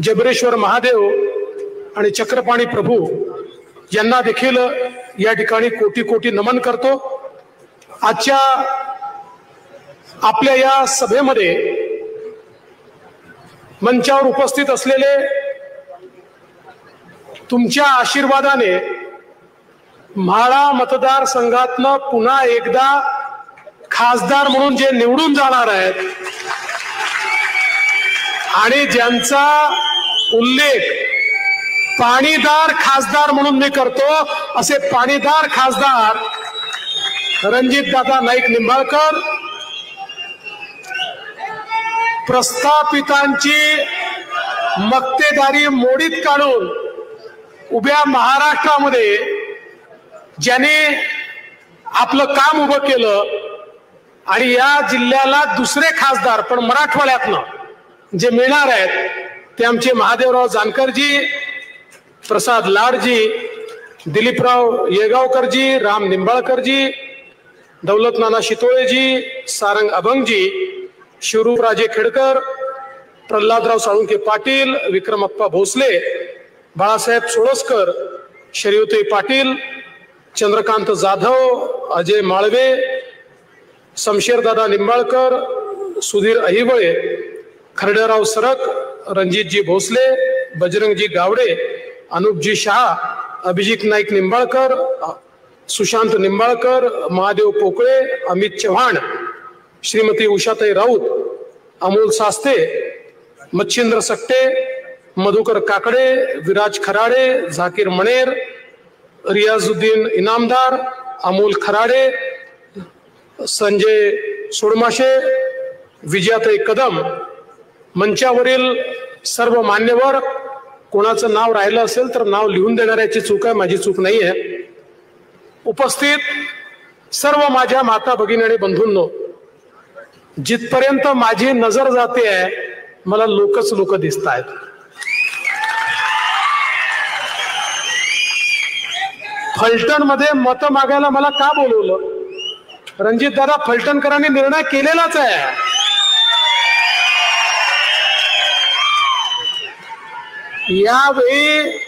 जबरेश्वर महादेव आणि चक्रपाणी प्रभू यांना देखील या ठिकाणी कोटी कोटी नमन करतो. आजच्या आपल्या या सभेमध्ये मंचावर उपस्थित असलेले तुमच्या आशीर्वादाने म्हाळा मतदारसंघातनं पुन्हा एकदा खासदार म्हणून जे निवडून जाणार आहेत आणि ज्यांचा उल्लेख पाणीदार खासदार म्हणून मी करतो, असे पाणीदार खासदार रणजित दादा नाईक निंबाळकर प्रस्थापितांची मक्तेदारी मोडीत काढून उभ्या महाराष्ट्रामध्ये ज्याने आपलं काम उभं केलं आणि या जिल्ह्याला दुसरे खासदार पण मराठवाड्यातनं जे मिळणार आहेत ते आमचे महादेवराव जानकरजी, प्रसाद लाडजी, दिलीपराव येगावकरजी, राम निंबाळकरजी, दौलतनाना शितोळेजी, सारंग अभंगजी, शिवरूपराजे खेडकर, प्रल्हादराव साळुंके पाटील, विक्रमप्पा भोसले, बाळासाहेब सोळसकर, शरीयताई पाटील, चंद्रकांत जाधव, अजय माळवे, शमशेरदादा निंबाळकर, सुधीर अहिवळे, खर्डेराव सरक, रणजितजी भोसले, बजरंगजी गावडे, अनुपजी शहा, अभिजित नाईक निंबाळकर, सुशांत निंबाळकर, महादेव पोकळे, अमित चव्हाण, श्रीमती उषाताई राऊत, अमोल सास्ते, मच्छिंद्र सक्टे, मधुकर काकडे, विराज खराडे, झाकीर मणेर, रियाजुद्दीन इनामदार, अमोल खराडे, संजय सोडमाशे, विजयाताई कदम, मंचावरील सर्व मान्यवर, कोणाचं नाव राहिलं असेल तर नाव लिहून देणाऱ्याची चूक आहे, माझी चूक नाही आहे. उपस्थित सर्व माझ्या माता भगिनी आणि बंधूंनो, जिथपर्यंत माझी नजर जाते आहे मला लोक दिसत आहेत. फलटण मध्ये मत मागायला मला का बोलवलं? रणजित दादा फलटणकरांनी निर्णय केलेलाच आहे. यावेळी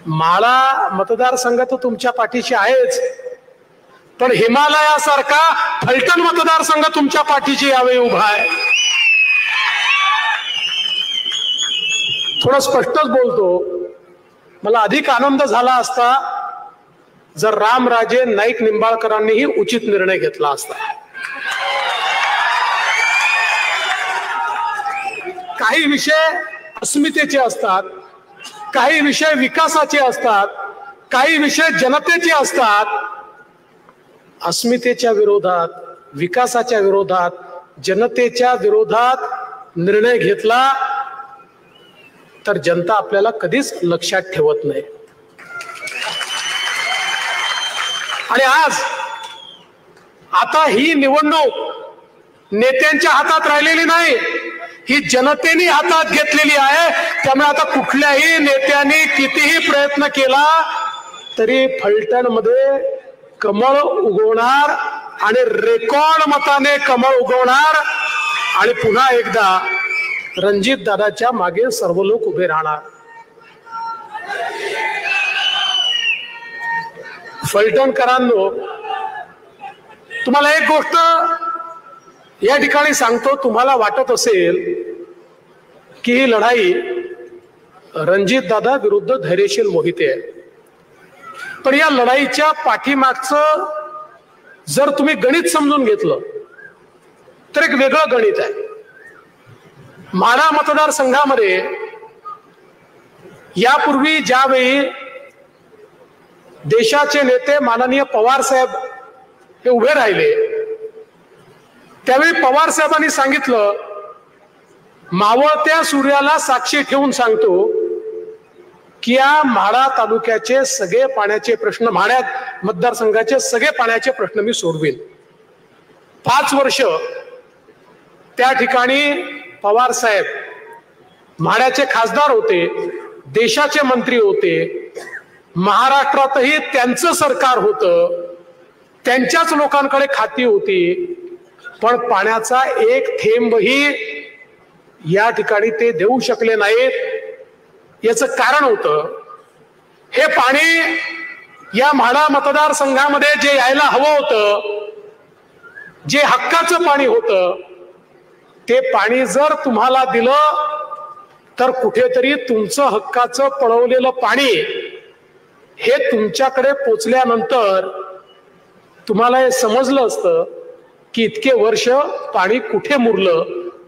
माळा मतदारसंघ तर तुमच्या पाठीशी आहेच, पण हिमालयासारखा फलटण मतदारसंघ तुमच्या पाठीशी यावेळी उभा आहे. थोडं स्पष्टच बोलतो, मला अधिक आनंद झाला असता जर रामराजे नाईक निंबाळकरांनीही उचित निर्णय घेतला असता. काही विषय अस्मितेचे असतात, काही विषय विकासाचे असतात, काही विषय जनतेचे असतात. अस्मितेच्या विरोधात, विकासाच्या विरोधात, जनतेच्या विरोधात निर्णय घेतला तर जनता आपल्याला कधीच लक्षात ठेवत नाही. आणि आज आता ही निवडणूक नेत्यांच्या हातात राहिलेली नाही, ही जनतेने हातात घेतलेली आहे. त्यामुळे आता कुठल्याही नेत्यांनी कितीही प्रयत्न केला तरी फलटण मध्ये कमळ उगवणार आणि रेकॉर्ड मताने कमळ उगवणार आणि पुन्हा एकदा रणजित दादाच्या मागे सर्व लोक उभे राहणार. फलटणकरांनो, तुम्हाला एक गोष्ट या ठिकाणी सांगतो. तुम्हाला वाटत असेल की ही लढाई रणजित दादा विरुद्ध धैर्यशील मोहिते आहे, पण या लढाईच्या पाठीमागचं जर तुम्ही गणित समजून घेतलं तर एक वेगळं गणित आहे. माढा मतदारसंघामध्ये यापूर्वी ज्यावेळी देशाचे नेते माननीय पवार साहेब हे उभे राहिले त्यावेळी पवार साहेबांनी सांगितलं, मावळत्या सूर्याला साक्षी ठेवून सांगतो की या माढा तालुक्याचे सगळे पाण्याचे प्रश्न, माढा मतदारसंघाचे सगळे पाण्याचे प्रश्न मी सोडवीन. 5 वर्ष त्या ठिकाणी पवार साहेब माढ्याचे खासदार होते, देशाचे मंत्री होते, महाराष्ट्रातही त्यांचं सरकार होतं, त्यांच्याच लोकांकडे खाती होती, पण पाण्याचा एक थेंबही या ठिकाणी ते देऊ शकले नाहीत. याचं कारण होतं, हे पाणी या माढा मतदारसंघामध्ये जे यायला हवं होतं, जे हक्काचं पाणी होतं, ते पाणी जर तुम्हाला दिलं तर कुठेतरी तुमचं हक्काचं पळवलेलं पाणी हे तुमच्याकडे पोचल्यानंतर तुम्हाला हे समजलं असतं की इतके वर्ष पाणी कुठे मुरलं,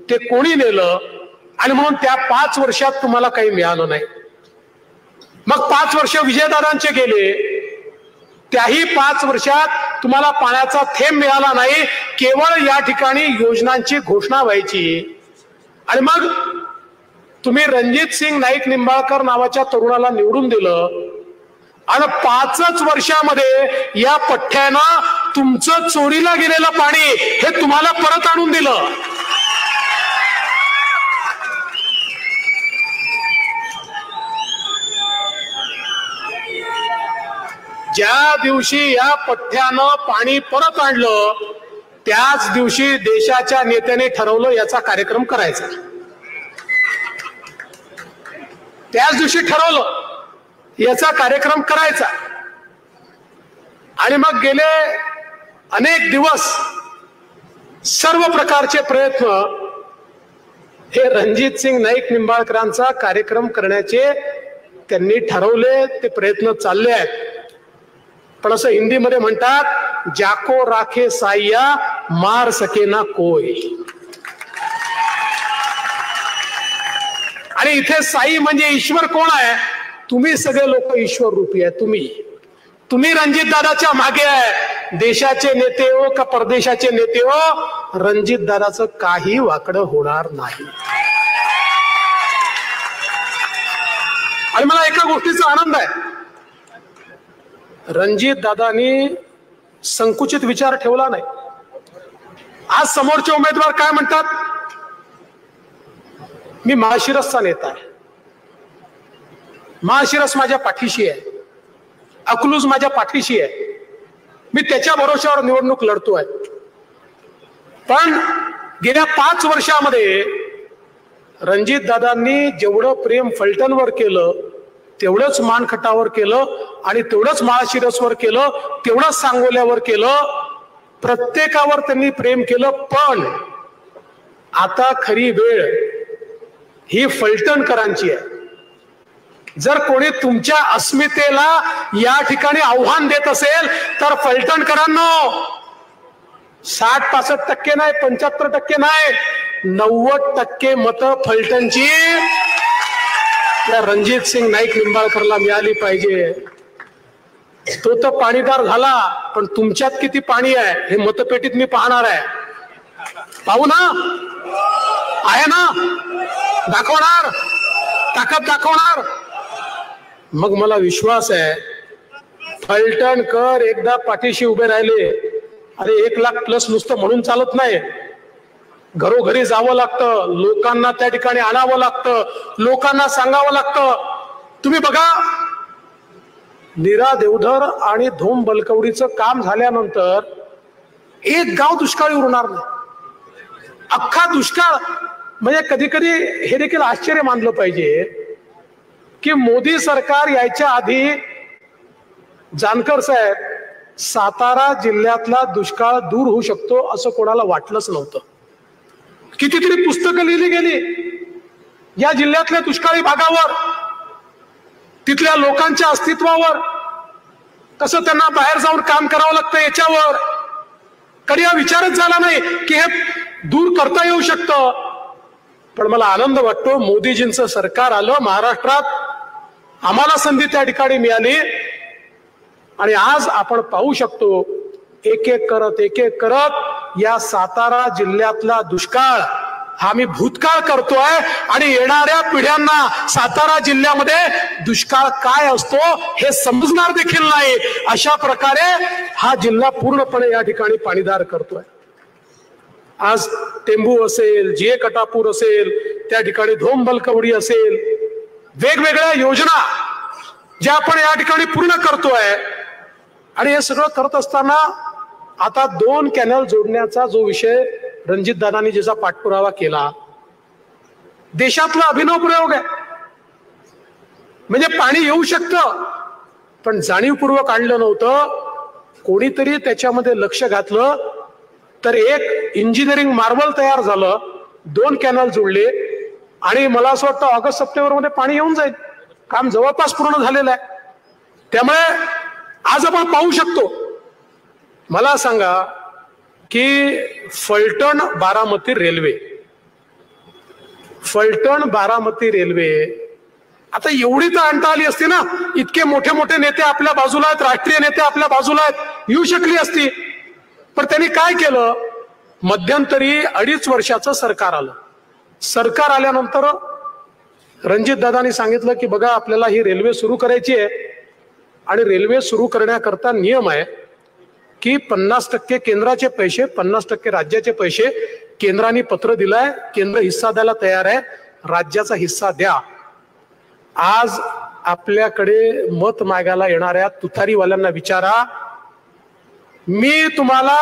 ते कोणी नेलं, आणि म्हणून त्या 5 वर्षात तुम्हाला काही मिळालं नाही. मग 5 वर्ष विजयदादांचे गेले, त्याही 5 वर्षात तुम्हाला पाण्याचा थेंब मिळाला नाही. केवळ या ठिकाणी योजनांची घोषणा व्हायची आणि मग तुम्ही रणजित सिंग नाईक निंबाळकर नावाच्या तरुणाला निवडून दिलं आणि 5च वर्षामध्ये या पठ्ठ्यानं तुमचं चोरीला गेलेलं पाणी हे तुम्हाला परत आणून दिलं. ज्या दिवशी या पठ्ठ्यानं पाणी परत आणलं त्याच दिवशी देशाच्या नेत्याने ठरवलं याचा कार्यक्रम करायचा. त्याच दिवशी ठरवलं याचा कार्यक्रम करायचा आणि मग गेले अनेक दिवस सर्व प्रकारचे प्रयत्न हे रणजित सिंग नाईक निंबाळकरांचा कार्यक्रम करण्याचे त्यांनी ठरवले. ते प्रयत्न चालले आहेत. पण असं हिंदीमध्ये म्हणतात, जाको राखे साईया मार सके ना कोई. आणि इथे साई म्हणजे ईश्वर कोण आहे? तुम्ही सगळे लोक ईश्वर रूपी आहे. तुम्ही रणजित दादाच्या मागे आहे. देशाचे नेते हो का परदेशाचे नेते हो, रणजित दादाचं काही वाकडं होणार नाही. आणि मला एका गोष्टीचा आनंद आहे, रणजित दादांनी संकुचित विचार ठेवला नाही. आज समोरचे उमेदवार काय म्हणतात, मी माळशिरसचा नेता आहे, माळशिरस माझ्या पाठीशी आहे, अकलूज माझ्या पाठीशी आहे, मी त्याच्या भरोश्यावर निवडणूक लढतोय. पण गेल्या 5 वर्षामध्ये रणजित दादांनी जेवढं प्रेम फलटणवर केलं तेवढंच मानखटावर केलं आणि तेवढंच माळशिरसवर केलं, तेवढंच सांगोल्यावर केलं. प्रत्येकावर त्यांनी प्रेम केलं. पण आता खरी वेळ ही फलटणकरांची आहे. जर कोणी तुमच्या अस्मितेला या ठिकाणी आव्हान देत असेल तर फलटणकरांनो 60-65% नाही, 75% नाही, 90% मतं फलटणची त्या रणजित सिंग नाईक निंबाळकरला मिळाली पाहिजे. तो तर पाणीदार झाला, पण तुमच्यात किती पाणी आहे हे मतपेटीत मी पाहणार आहे. पाहू ना, आहे ना, दाखवणार, ताकद दाखवणार. मग मला विश्वास आहे फलटणकर एकदा पाठीशी उभे राहिले. अरे 1 लाख प्लस नुसतं म्हणून चालत नाही, घरोघरी जावं लागतं, लोकांना त्या ठिकाणी आणावं लागतं, लोकांना सांगावं लागतं. तुम्ही बघा, नीरा देवधर आणि धोम बलकवडीचं काम झाल्यानंतर एक गाव दुष्काळी उरणार नाही, अख्खा दुष्काळ. म्हणजे कधी कधी हे देखील आश्चर्य मानलं पाहिजे की मोदी सरकार यायच्या आधी जानकर साहेब सातारा जिल्ह्यातला दुष्काळ दूर होऊ शकतो असं कोणाला वाटलंच नव्हतं. कितीतरी पुस्तकं लिहिली गेली या जिल्ह्यातल्या दुष्काळी भागावर, तिथल्या लोकांच्या अस्तित्वावर, कसं त्यांना बाहेर जाऊन काम करावं लागतं याच्यावर. कधी हा विचारच झाला नाही की हे दूर करता येऊ शकतं. पण मला आनंद वाटतो मोदीजींचं सरकार आलं महाराष्ट्रात, आम्हाला संधी त्या ठिकाणी मिळाली आणि आज आपण पाहू शकतो एक एक करत या सातारा जिल्ह्यातला दुष्काळ हा मी भूतकाळ करतोय आणि येणाऱ्या पिढ्यांना सातारा जिल्ह्यामध्ये दुष्काळ काय असतो हे समजणार देखील नाही. अशा प्रकारे हा जिल्हा पूर्णपणे या ठिकाणी पाणीदार करतोय. आज टेंबू असेल, जीए कटापूर असेल, त्या ठिकाणी धोम बलकवडी असेल, वेगवेगळ्या योजना ज्या आपण या ठिकाणी पूर्ण करतोय. आणि हे सगळं करत असताना आता 2 कॅनल जोडण्याचा जो विषय रणजित दादांनी ज्याचा पाठपुरावा केला, देशातला अभिनव प्रयोग आहे. म्हणजे पाणी येऊ शकतं पण जाणीवपूर्वक आणलं नव्हतं. कोणीतरी त्याच्यामध्ये लक्ष घातलं तर एक इंजिनिअरिंग मार्वल तयार झालं, 2 कॅनल जोडले आणि मला असं वाटतं ऑगस्ट-सप्टेंबर मध्ये पाणी येऊन जाईल. काम जवळपास पूर्ण झालेलं आहे. त्यामुळे आज आपण पाहू शकतो. मला सांगा की फलटण बारामती रेल्वे, फलटण बारामती रेल्वे आता एवढी तर आणता आली असती ना, इतके मोठे मोठे नेते आपल्या बाजूला आहेत, राष्ट्रीय नेते आपल्या बाजूला आहेत, येऊ शकली असती. पण त्यांनी काय केलं, मध्यंतरी 2.5 वर्षाचं सरकार आलं. सरकार आल्यानंतर रणजित दादांनी सांगितलं की बघा आपल्याला ही रेल्वे सुरू करायची आहे आणि रेल्वे सुरू करण्याकरता नियम आहे की 50% केंद्राचे पैसे, 50% राज्याचे पैसे. केंद्राने पत्र दिलंय, केंद्र हिस्सा द्यायला तयार आहे, राज्याचा हिस्सा द्या. आज आपल्याकडे मत मागायला येणाऱ्या तुतारीवाल्यांना विचारा, मी तुम्हाला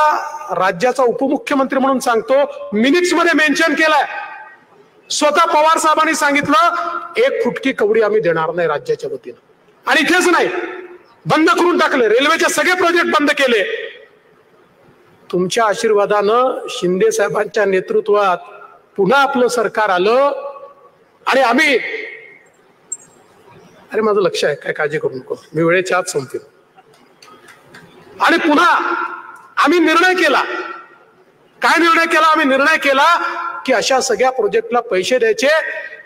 राज्याचा उपमुख्यमंत्री म्हणून सांगतो, मिनिट्स मध्ये मेन्शन केलंय, स्वतः पवार साहेबांनी सांगितलं 1 फुटकी कवडी आम्ही देणार नाही राज्याच्या वतीनं. आणि इथेच नाही, बंद करून टाकले, रेल्वेचे सगळे प्रोजेक्ट बंद केले. तुमच्या आशीर्वादानं शिंदे साहेबांच्या नेतृत्वात पुन्हा आपलं सरकार आलं आणि आम्ही, अरे माझं लक्ष आहे, काय काळजी करू नको, मी वेळेच्या आत संपतील. आणि पुन्हा आम्ही निर्णय केला. काय निर्णय केला? आम्ही निर्णय केला की अशा सगळ्या प्रोजेक्टला पैसे द्यायचे.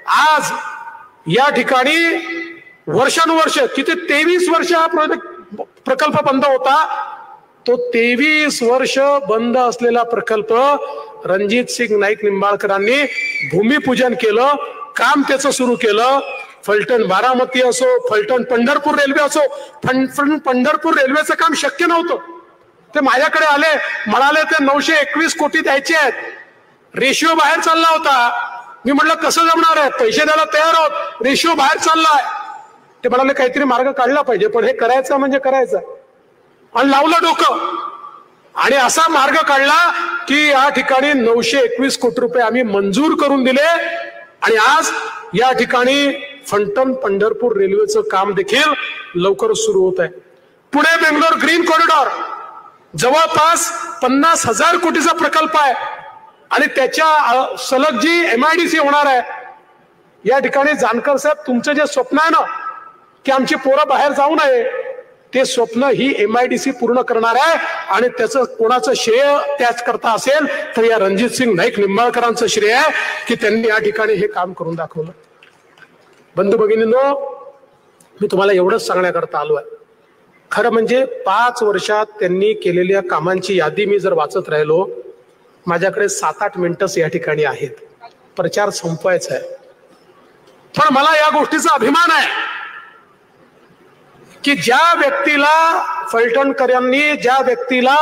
आज या ठिकाणी वर्षानुवर्ष, किती 23 वर्ष हा प्रकल्प बंद होता. तो 23 वर्ष बंद असलेला प्रकल्प रणजित सिंग नाईक निंबाळकरांनी भूमिपूजन केलं, काम त्याचं सुरू केलं. फलटण बारामती असो, फलटण पंढरपूर रेल्वे असो, पंढरपूर रेल्वेचं काम शक्य नव्हतं. ते माझ्याकडे आले, म्हणाले ते 921 कोटी द्यायचे आहेत, रेशिओ बाहेर चालला होता. मी म्हटलं कसं जमणार आहे, पैसे द्यायला तयार आहोत, रेशिओ बाहेर चाललाय. ते म्हणाले काहीतरी मार्ग काढला पाहिजे, पण हे करायचं म्हणजे करायचं. आणि लावलं डोकं आणि असा मार्ग काढला की या ठिकाणी 921 कोटी रुपये आम्ही मंजूर करून दिले. आणि आज या ठिकाणी फलटण पंढरपूर रेल्वेचं काम देखील लवकर सुरू होत आहे. पुणे बेंगलोर ग्रीन कॉरिडॉर जवळपास 50,000 कोटीचा प्रकल्प आहे आणि त्याच्या सलग जी MIDC होणार आहे. या ठिकाणी जानकर साहेब, तुमचं जे स्वप्न आहे ना की आमची पोरं बाहेर जाऊ नये, ते स्वप्न ही MIDC पूर्ण करणार आहे. आणि त्याचं कोणाचं श्रेय त्याच करता असेल तर या रणजितसिंग नाईक निंबाळकरांचं श्रेय आहे की त्यांनी या ठिकाणी हे काम करून दाखवलं. बंधू भगिनींनो, मी तुम्हाला एवढंच सांगण्याकरता आलो आहे. खरं म्हणजे 5 वर्षात त्यांनी केलेल्या कामांची यादी मी जर वाचत राहिलो, माझ्याकडे 7-8 मिनिटच या ठिकाणी आहेत, प्रचार संपवायचा आहे. पण मला या गोष्टीचा अभिमान आहे की ज्या व्यक्तीला फलटणकरांनी, ज्या व्यक्तीला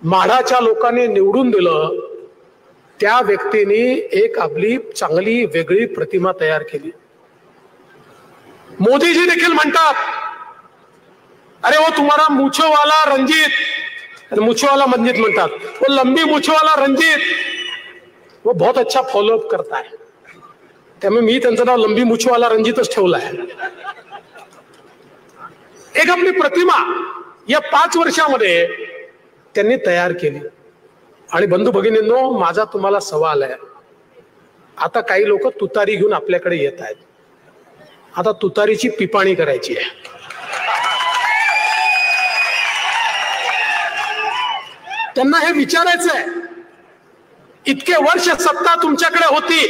माढाच्या लोकांनी निवडून दिलं, त्या व्यक्तीने एक आपली चांगली वेगळी प्रतिमा तयार केली. मोदीजी देखील म्हणतात, अरे वो तुम्हारा मुछोवाला रंजीत, मुछोवाला मंजित म्हणतात, वो लंबी मुछोवाला रंजीत, वो बहुत अच्छा फॉलोअप करता है. त्यामुळे मी त्यांचं नाव लंबी मुछोवाला रंजीतच ठेवलं आहे. एक आपली प्रतिमा या 5 वर्षामध्ये त्यांनी तयार केली. आणि बंधू भगिनींनो, माझा तुम्हाला सवाल आहे, आता काही लोक तुतारी घेऊन आपल्याकडे येत आहेत. आता तुतारीची पिपाणी करायची आहे. त्यांना हे विचारायचं आहे, इतके वर्ष सत्ता तुमच्याकडे होती,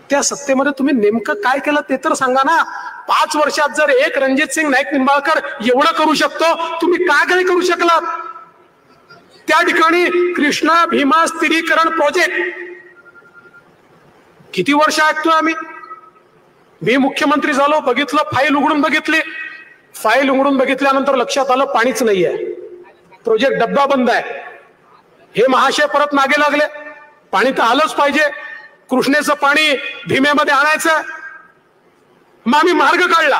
त्या सत्तेमध्ये तुम्ही नेमकं काय केलं ते तर सांगा ना. 5 वर्षात जर एक रणजितसिंग नाईक निंबाळकर एवढं करू शकतो, तुम्ही काय काय करू शकलात? त्या ठिकाणी कृष्णा भीमा स्थिरीकरण प्रोजेक्ट किती वर्ष ऐकतोय आम्ही. मी मुख्यमंत्री झालो, बघितलं, फाईल उघडून बघितली, फाईल उघडून बघितल्यानंतर लक्षात आलं पाणीच नाहीये, प्रोजेक्ट डब्बा बंद आहे. हे महाशय परत मागे लागले, पाणी तर आलंच पाहिजे, कृष्णेचं पाणी भीमेमध्ये आणायचं. मग आम्ही मार्ग काढला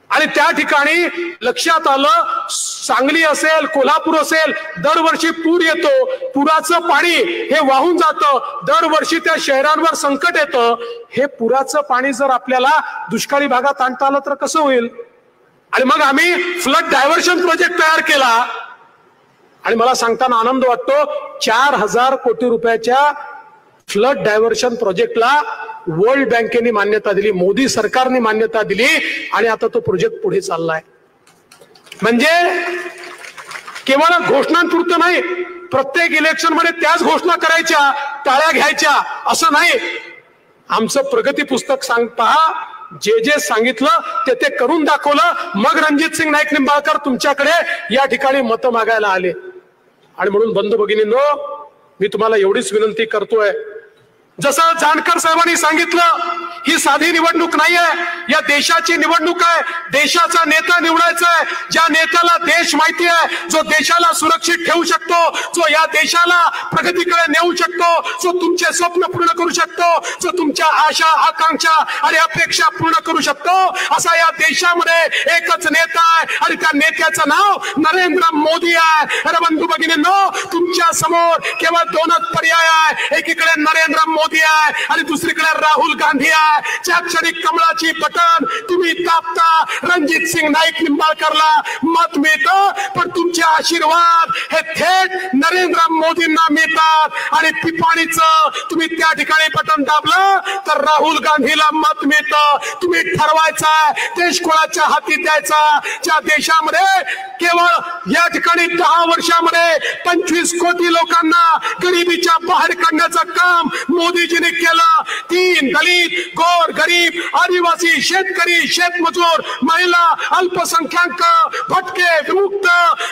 आणि त्या ठिकाणी लक्षात आलं, सांगली असेल, कोल्हापूर असेल, दरवर्षी पूर येतो, पुराचं पाणी हे वाहून जातं, दरवर्षी त्या शहरांवर संकट येतं. हे पुराचं पाणी जर आपल्याला दुष्काळी भागात आणता आलं तर कसं होईल? आणि मग आम्ही फ्लड डायव्हर्शन प्रोजेक्ट तयार केला. आणि मला सांगताना आनंद वाटतो, 4,000 कोटी रुपयाच्या फ्लड डायव्हर्शन प्रोजेक्टला वर्ल्ड बँकेने मान्यता दिली, मोदी सरकारने मान्यता दिली आणि आता तो प्रोजेक्ट पुढे चाललाय. म्हणजे केवळ घोषणांपुरतं नाही, प्रत्येक इलेक्शन मध्ये त्याच घोषणा करायच्या, टाळ्या घ्यायच्या असं नाही. आमचं प्रगती पुस्तक पहा, जे जे सांगितलं ते करून दाखवलं. मग रणजितसिंग नाईक निंबाळकर तुमच्याकडे या ठिकाणी मतं मागायला आले. आणि म्हणून बंधू भगिनींनो, मी तुम्हाला एवढीच विनंती करतोय, जसं जानकर साहेबांनी सांगितलं, ही साधी निवडणूक नाहीये, या देशाची निवडणूक आहे. देशाचा नेता निवडायचा आहे, ज्या नेत्याला देश माहिती आहे, जो देशाला सुरक्षित ठेवू शकतो, जो या देशाला प्रगतीकडे नेऊ शकतो, जो तुमचे स्वप्न पूर्ण करू शकतो, जो तुमच्या आशा आकांक्षा आणि अपेक्षा पूर्ण करू शकतो, असा या देशामध्ये एकच नेता आहे आणि त्या नेत्याचं नाव नरेंद्र मोदी आहे. अरे बंधू भगिनींनो, तुमच्या समोर केवळ 2च पर्याय आहे. एकीकडे नरेंद्र मोदी आहे आणि दुसरीकडे राहुल गांधी आहे. ज्या क्षणी कमळाची बटन तुम्ही दाबता, रणजितसिंग नाईक निंबाळकरला मत मिळतं, पण तुमचे आशीर्वाद हे थेट नरेंद्र मोदींना मिळतात. आणि पिपाणीचं तुम्ही त्या ठिकाणी बटन दाबलं तर राहुल गांधीला मत मिळतं. तुम्ही ठरवायचा देश कोणाच्या हाती द्यायचा. ज्या देशामध्ये केवळ या ठिकाणी 10 वर्षामध्ये 25 कोटी लोकांना गरिबीच्या बाहेर काढण्याचं काम मोदीजीने केलं. 3 दलित, गोर, गरीब, आदिवासी, शेतकरी, शेतमजूर, महिला, अल्पसंख्याक, भटके, विमुक्त,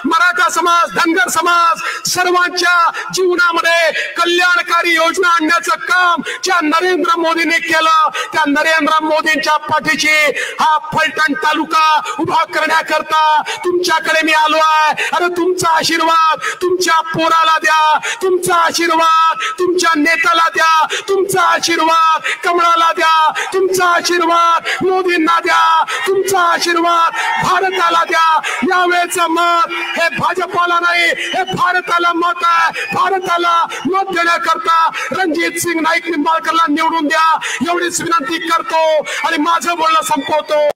मराठा समाज, धनगर समाज, सर्वांच्या जीवनामध्ये कल्याणकारी योजना आणण्याचं काम ज्या नरेंद्र मोदींनी केलं, त्या नरेंद्र मोदींच्या पाठीशी हा फलटण तालुका उभा करण्याकरता तुमच्याकडे मी आलो आहे. अरे तुमचा आशीर्वाद तुमच्या पोराला द्या, तुमचा आशीर्वाद तुमच्या नेत्याला द्या, तुमचा आशीर्वाद कमळाला द्या, तुमचा आशीर्वाद मोदींना द्या, तुमचा आशीर्वाद भारताला द्या. यावेळेचं मत हे भाजपाला नाही, हे भारताला मत आहे. भारताला मत देण्याकरता रणजित सिंग नाईक निंबाळकरला निवडून द्या एवढीच विनंती करतो आणि माझं बोलणं संपवतो.